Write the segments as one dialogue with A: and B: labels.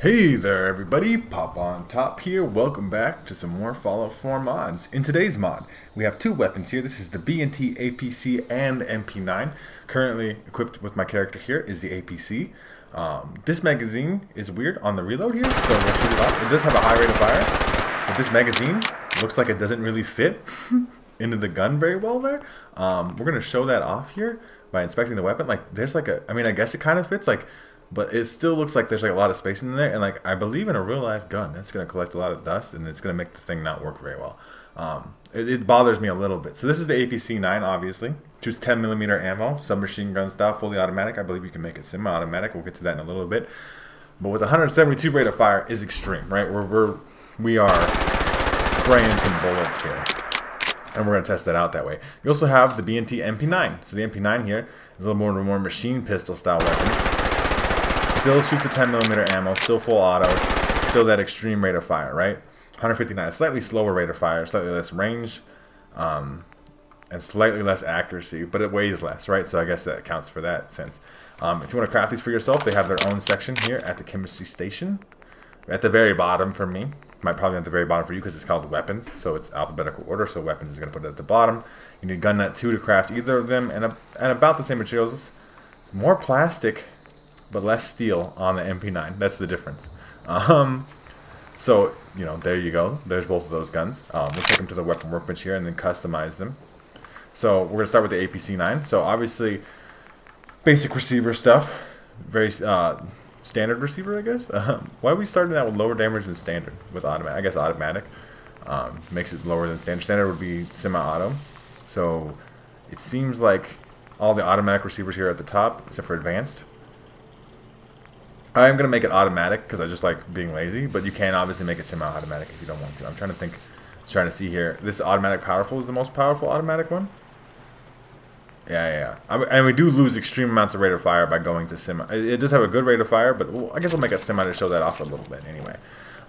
A: Hey there everybody, Popontop here. Welcome back to some more Fallout 4 mods. In today's mod, we have two weapons here. This is the B&T APC and MP9. Currently equipped with my character here is the APC. This magazine is weird on the reload here, so we'll shoot it off. It does have a high rate of fire, but this magazine looks like it doesn't really fit into the gun very well there. We're going to show that off here by inspecting the weapon. Like, there's like a, I guess it kind of fits, like, but it still looks like there's like a lot of space in there, and like I believe in a real life gun that's going to collect a lot of dust, and it's going to make the thing not work very well. It bothers me a little bit. So this is the APC9, obviously. Choose 10mm ammo, submachine gun style, fully automatic. I believe you can make it semi-automatic. We'll get to that in a little bit. But with 172 rate of fire is extreme, right? We are spraying some bullets here, and we're going to test that out that way. You also have the B&T MP9. So the MP9 here is a little more machine pistol style weapon. Still shoots a 10mm ammo, still full auto, still that extreme rate of fire, right? 159, slightly slower rate of fire, slightly less range, and slightly less accuracy, but it weighs less, right? So I guess that counts for that sense. If you want to craft these for yourself, they have their own section here at the chemistry station. At the very bottom for me, might probably be at the very bottom for you because it's called weapons, so it's alphabetical order, so weapons is going to put it at the bottom. You need gun nut 2 to craft either of them, and about the same materials. More plastic, but less steel on the MP9. That's the difference. So, you know, there you go. There's both of those guns. We'll take them to the weapon workbench here and then customize them. So we're going to start with the APC9. So obviously, basic receiver stuff. Very standard receiver, I guess. Why are we starting out with lower damage than standard with automatic? I guess automatic makes it lower than standard. Standard would be semi-auto. So it seems like all the automatic receivers here at the top, except for advanced. I'm going to make it automatic because I just like being lazy, but you can obviously make it semi-automatic if you don't want to. I'm trying to see here. This automatic powerful is the most powerful automatic one? Yeah. And we do lose extreme amounts of rate of fire by going to semi. It does have a good rate of fire, but I guess we'll make it semi to show that off a little bit anyway.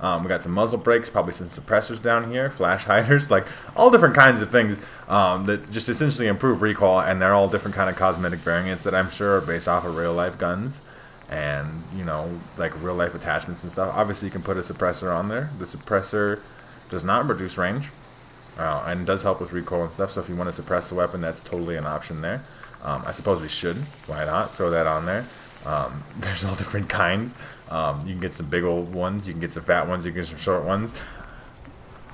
A: We got some muzzle brakes, probably some suppressors down here, flash hiders, like all different kinds of things that just essentially improve recoil, and they're all different kind of cosmetic variants that I'm sure are based off of real life guns. And, you know, like real life attachments and stuff. Obviously you can put a suppressor on there. The suppressor does not reduce range, and does help with recoil and stuff, so if you want to suppress the weapon, that's totally an option there. I suppose we should, why not, throw that on there. There's all different kinds. You can get some big old ones, you can get some fat ones, you can get some short ones.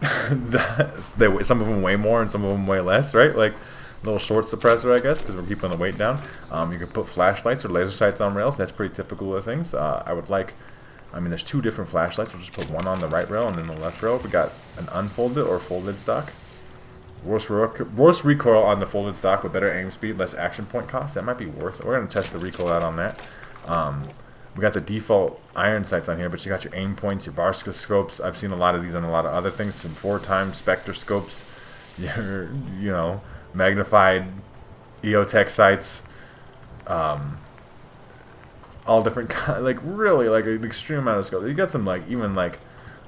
A: Some of them weigh more and some of them weigh less, right? Like little short suppressor, I guess, because we're keeping the weight down. You can put flashlights or laser sights on rails. That's pretty typical of things. There's two different flashlights. We'll just put one on the right rail and then the left rail. We got an unfolded or folded stock. Worse recoil on the folded stock with better aim speed, less action point cost. That might be worth it. We're going to test the recoil out on that. We got the default iron sights on here, but you got your aim points, your bar scopes. I've seen a lot of these on a lot of other things. Some 4x specter scopes. Your, magnified EOTech sights, all different kinds, like really like an extreme amount of scope. You got some like even like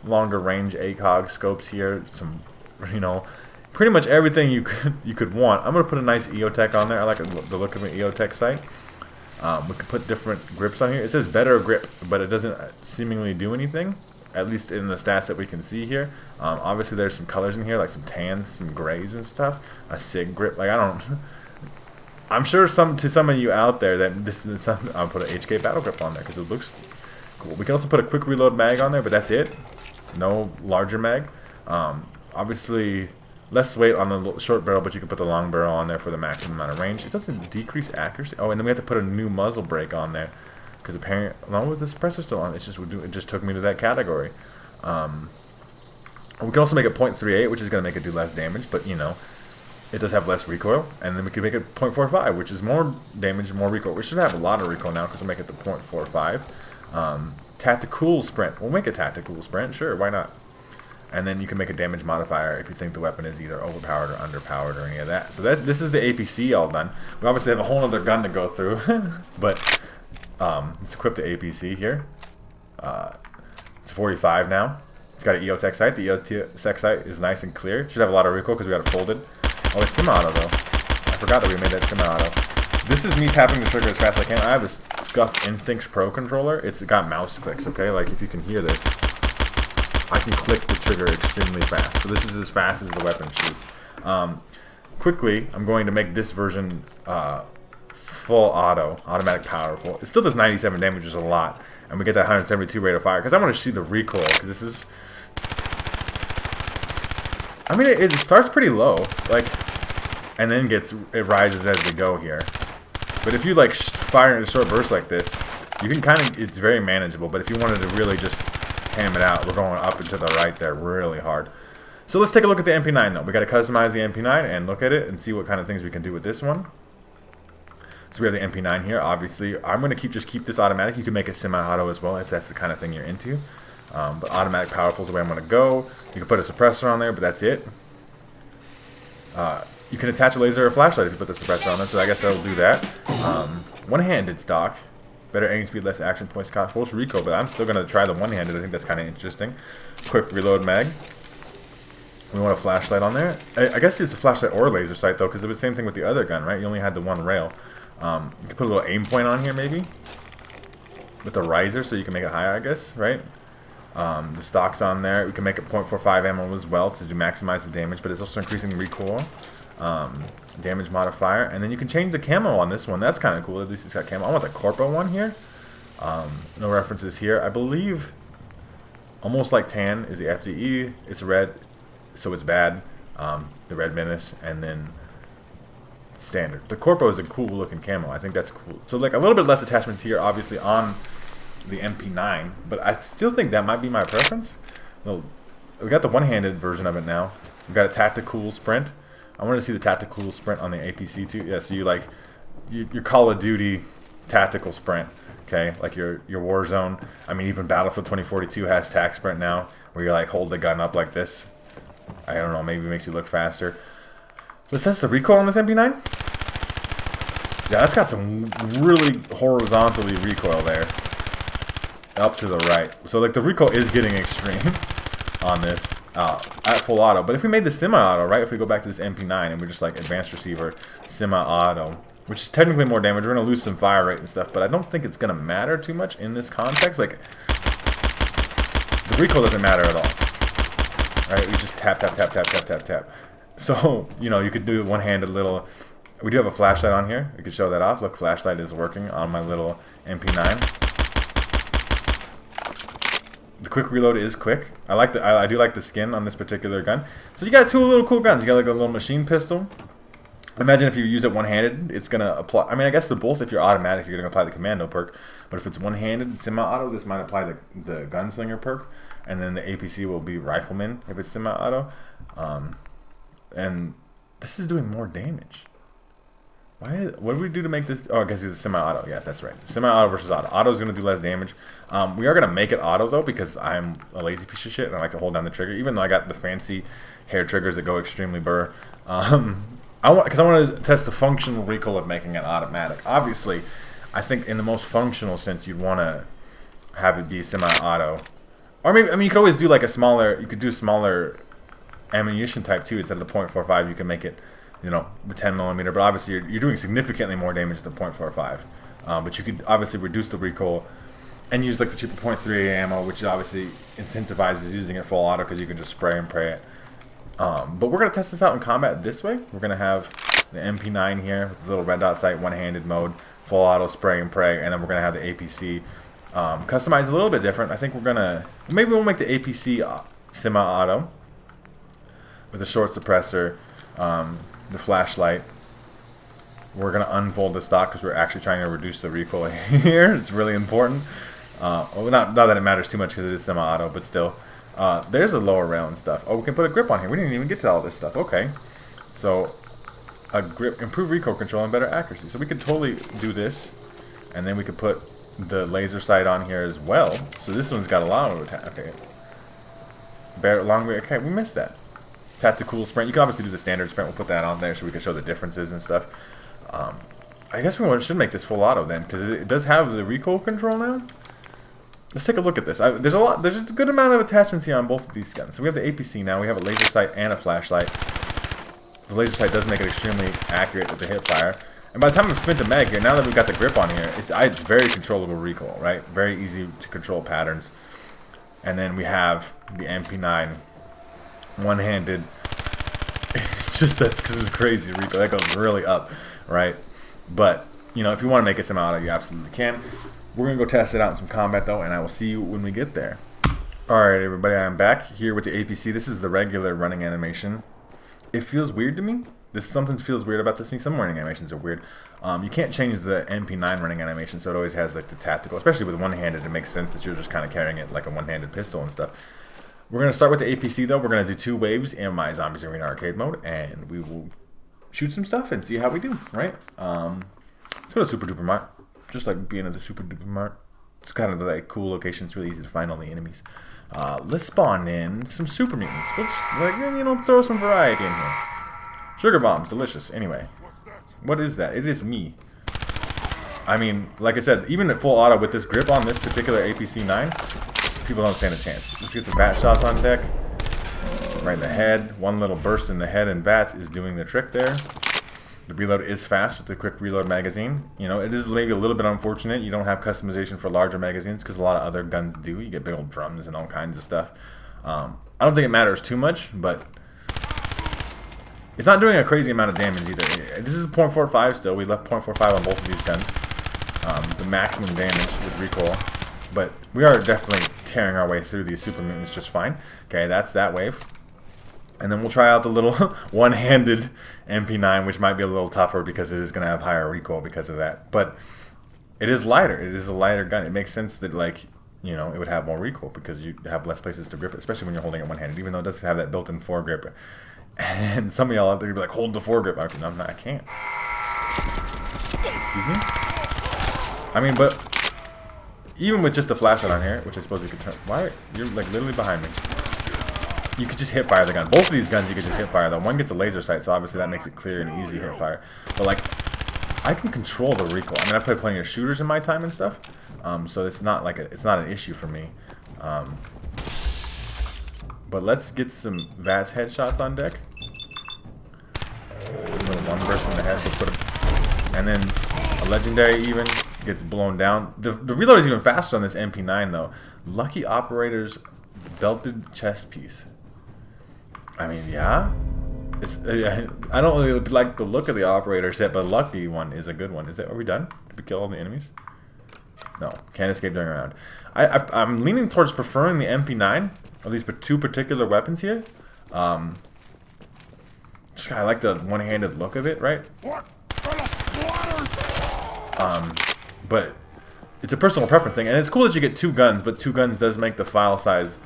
A: longer range ACOG scopes here, some pretty much everything you could want. I'm gonna put a nice EOTech on there. I like the look of an EOTech sight. We could put different grips on here. It says better grip, but it doesn't seemingly do anything, at least in the stats that we can see here. Obviously there's some colors in here, like some tans, some grays and stuff. A SIG grip, like I'm sure to some of you out there that this is something. I'll put an HK battle grip on there because it looks cool. We can also put a quick reload mag on there, but that's it. No larger mag. Obviously less weight on the short barrel, but you can put the long barrel on there for the maximum amount of range. It doesn't decrease accuracy. Oh, and then we have to put a new muzzle brake on there. Because apparently, along with the suppressor still on, it just took me to that category. We can also make it .38, which is going to make it do less damage, but it does have less recoil. And then we can make it .45, which is more damage and more recoil. We should have a lot of recoil now because we'll make it to .45. Tactical sprint. We'll make a tactical sprint, sure, why not? And then you can make a damage modifier if you think the weapon is either overpowered or underpowered or any of that. So this is the APC all done. We obviously have a whole other gun to go through, but let's equip the APC here. It's 45 now. It's got an EOTech sight. The EOTech sight is nice and clear. It should have a lot of recoil because we got it folded. Oh, it's semi-auto though. I forgot that we made that semi-auto. This is me tapping the trigger as fast as I can. I have this Scuff Instincts Pro controller, it's got mouse clicks, okay? Like, if you can hear this, I can click the trigger extremely fast. So this is as fast as the weapon shoots. Quickly, I'm going to make this version full automatic powerful. It still does 97 damage, which is a lot. And we get that 172 rate of fire, because I want to see the recoil, because this is... I mean, it starts pretty low, like, and then it rises as we go here. But if you, like, fire in a short burst like this, you can kind of, it's very manageable. But if you wanted to really just ham it out, we're going up and to the right there really hard. So let's take a look at the MP9, though. We got to customize the MP9 and look at it and see what kind of things we can do with this one. So we have the MP9 here. Obviously, I'm going to just keep this automatic. You can make it semi-auto as well if that's the kind of thing you're into. But automatic powerful is the way I'm going to go. You can put a suppressor on there, but that's it. You can attach a laser or a flashlight if you put the suppressor on there, so I guess that'll do that. One-handed stock. Better aiming speed, less action points, cost, close recoil, but I'm still going to try the one-handed. I think that's kind of interesting. Quick reload mag. We want a flashlight on there. I guess it's a flashlight or a laser sight, though, because it was the same thing with the other gun, right? You only had the one rail. You can put a little aim point on here, maybe, with the riser, so you can make it higher, I guess, right? The stock's on there. We can make it .45 ammo as well to maximize the damage, but it's also increasing recoil, damage modifier, and then you can change the camo on this one. That's kind of cool. At least it's got camo. I want the corpo one here. No references here. I believe almost like tan is the FDE. It's red, so it's bad. The red menace, and then standard. The corpo is a cool looking camo. I think that's cool. So like a little bit less attachments here, obviously on the MP9, but I still think that might be my preference. Well, we got the one-handed version of it now. We got a tactical sprint. I want to see the tactical sprint on the APC too. Yeah, so you like your Call of Duty tactical sprint, okay? Like your Warzone. I mean, even Battlefield 2042 has tac sprint now, where you like hold the gun up like this. I don't know, maybe it makes you look faster. Let's test the recoil on this MP9. Yeah, that's got some really horizontally recoil there. Up to the right. So like the recoil is getting extreme on this at full auto. But if we made the semi-auto, right? If we go back to this MP9 and we're just like advanced receiver, semi-auto, which is technically more damage, we're going to lose some fire rate and stuff, but I don't think it's going to matter too much in this context. Like, the recoil doesn't matter at all. Right? We just tap, tap, tap, tap, tap, tap, tap. So, you know, you could do one-handed little... We do have a flashlight on here. We could show that off. Look, flashlight is working on my little MP9. The quick reload is quick. I do like the skin on this particular gun. So you got two little cool guns. You got like a little machine pistol. Imagine if you use it one-handed, it's gonna apply. I mean, I guess the both. If you're automatic, you're gonna apply the commando perk. But if it's one-handed, semi-auto, this might apply the gunslinger perk, and then the APC will be rifleman if it's semi-auto. And this is doing more damage. What do we do to make this? Oh, I guess it's a semi-auto. Yeah, that's right. Semi-auto versus auto. Auto is going to do less damage. We are going to make it auto, though, because I'm a lazy piece of shit, and I like to hold down the trigger, even though I got the fancy hair triggers that go extremely burr. Because I want to test the functional recoil of making it automatic. Obviously, I think in the most functional sense, you'd want to have it be semi-auto. Or maybe, I mean, you could always do like a smaller, you could do smaller ammunition type, too. Instead of the .45, you can make it, you know, the 10mm, but obviously you're doing significantly more damage than .45. But you could obviously reduce the recoil and use like the cheaper .38 ammo, which obviously incentivizes using it full auto because you can just spray and pray it. But we're going to test this out in combat this way. We're going to have the MP9 here with the little red dot sight, one-handed mode, full auto, spray and pray, and then we're going to have the APC customized a little bit different. I think we're going to, maybe we'll make the APC semi-auto with a short suppressor, the flashlight. We're going to unfold the stock because we're actually trying to reduce the recoil here. It's really important. Well, not that it matters too much because it is semi-auto, but still. There's a lower rail and stuff. Oh, we can put a grip on here. We didn't even get to all this stuff. Okay. So, a grip, improve recoil control and better accuracy. So we could totally do this. And then we could put the laser sight on here as well. So this one's got a lot of attack. Okay. Long range. Okay, we missed that. Tactical sprint. You can obviously do the standard sprint. We'll put that on there so we can show the differences and stuff. I guess we should make this full auto then, because it does have the recoil control now. Let's take a look at this. There's a good amount of attachments here on both of these guns. So we have the APC now. We have a laser sight and a flashlight. The laser sight does make it extremely accurate with the hip fire. And by the time I've spent the mag here, now that we've got the grip on here, it's very controllable recoil, right? Very easy to control patterns. And then we have the MP9 one-handed. It's just that's because it's crazy recoil. That goes really up, right? But, you know, if you want to make it semi-auto, you absolutely can. We're going to go test it out in some combat, though, and I will see you when we get there. Alright, everybody, I'm back here with the APC. This is the regular running animation. It feels weird to me. Something feels weird about this. Some running animations are weird. You can't change the MP9 running animation, so it always has like the tactical, especially with one-handed. It makes sense that you're just kind of carrying it like a one-handed pistol and stuff. We're going to start with the APC, though. We're going to do 2 waves in my Zombies Arena arcade mode, and we will shoot some stuff and see how we do, right? Let's go to Super Duper Mart. Just like being at the Super Duper Mart. It's kind of like cool location. It's really easy to find all the enemies. Let's spawn in some super mutants. We'll just, like, you know, throw some variety in here. Sugar bombs, delicious. Anyway, what is that? It is me. I mean, like I said, even at full auto with this grip on this particular APC-9, people don't stand a chance. Let's get some bat shots on deck. Right in the head. One little burst in the head and bats is doing the trick there. The reload is fast with the quick reload magazine. You know, it is maybe a little bit unfortunate. You don't have customization for larger magazines because a lot of other guns do. You get big old drums and all kinds of stuff. I don't think it matters too much, but it's not doing a crazy amount of damage either. This is 0.45 still. We left 0.45 on both of these guns. The maximum damage with recoil. But we are definitely tearing our way through these super mutants just fine. Okay, that's that wave. And then we'll try out the little one-handed MP9, which might be a little tougher because it is going to have higher recoil because of that. But it is lighter. It is a lighter gun. It makes sense that, like, you know, it would have more recoil because you have less places to grip it, especially when you're holding it one-handed, even though it does have that built-in foregrip. And some of y'all out there be like, hold the foregrip. I can't. Excuse me? I mean, but even with just the flashlight on here, which I suppose you could turn. Why? You're like literally behind me. You could just hip fire the gun. Both of these guns you could just hip fire though. One gets a laser sight, so obviously that makes it clear and easy hip fire. But like, I can control the recoil. I mean, I played plenty of shooters in my time and stuff, so it's not like it's not an issue for me. But let's get some VATS headshots on deck. One burst in the head, we'll put it, and then a legendary even gets blown down. The reload is even faster on this MP9 though. Lucky Operator's belted chest piece. I mean, yeah. I don't really like the look of the operator set, but Lucky one is a good one. Are we done? Did we kill all the enemies? No, can't escape during a round. I'm leaning towards preferring the MP9, at least for 2 particular weapons here. Just I like the one-handed look of it, right? But it's a personal preference thing, and it's cool that you get 2 guns, but 2 guns does make the file size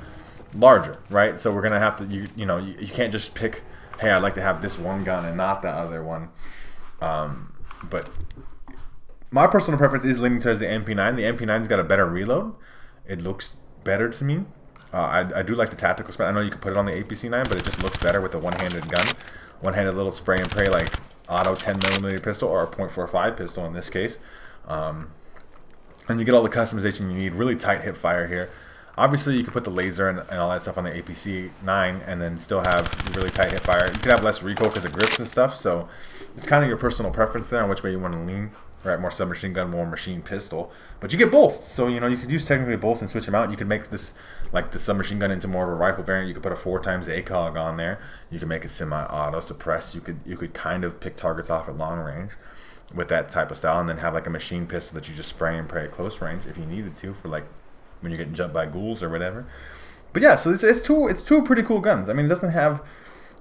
A: larger, right? So we're gonna have to, you know, you can't just pick, hey, I'd like to have this one gun and not the other one. But my personal preference is leaning towards the MP9. The MP9's got a better reload. It looks better to me. I do like the tactical spec. I know you could put it on the APC9, but it just looks better with the one-handed gun. One-handed little spray and pray like auto 10mm pistol or a .45 pistol in this case. And you get all the customization you need. Really tight hip fire here. Obviously, you can put the laser and all that stuff on the APC-9 and then still have really tight hip fire. You can have less recoil because of grips and stuff, so it's kind of your personal preference there on which way you want to lean. Right, more submachine gun, more machine pistol. But you get both, so you know you could use technically both and switch them out. You could make this, like the submachine gun, into more of a rifle variant. You could put a 4x ACOG on there. You can make it semi-auto suppressed. You could kind of pick targets off at long range with that type of style, and then have like a machine pistol that you just spray and pray at close range if you needed to, for like when you're getting jumped by ghouls or whatever. But yeah, so it's two pretty cool guns. I mean, it doesn't have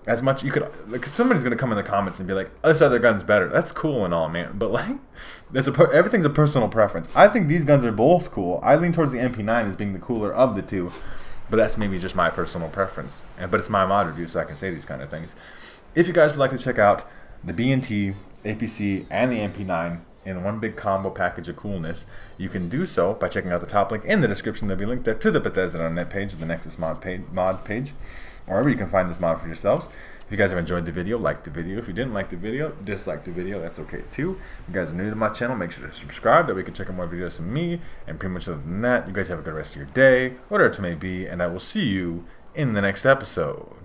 A: as much. You could, like, somebody's gonna come in the comments and be like, "This other gun's better." That's cool and all, man. But like, everything's a personal preference. I think these guns are both cool. I lean towards the MP9 as being the cooler of the two, but that's maybe just my personal preference. But it's my mod review, so I can say these kind of things. If you guys would like to check out the B&T, APC, and the MP9 in one big combo package of coolness, you can do so by checking out the top link in the description. There'll be a link there to the Bethesda.net page, or the Nexus mod page, or wherever you can find this mod for yourselves. If you guys have enjoyed the video, like the video. If you didn't like the video, dislike the video. That's okay too. If you guys are new to my channel, make sure to subscribe, that we can check out more videos from me. And pretty much other than that, you guys have a good rest of your day, whatever it may be, and I will see you in the next episode.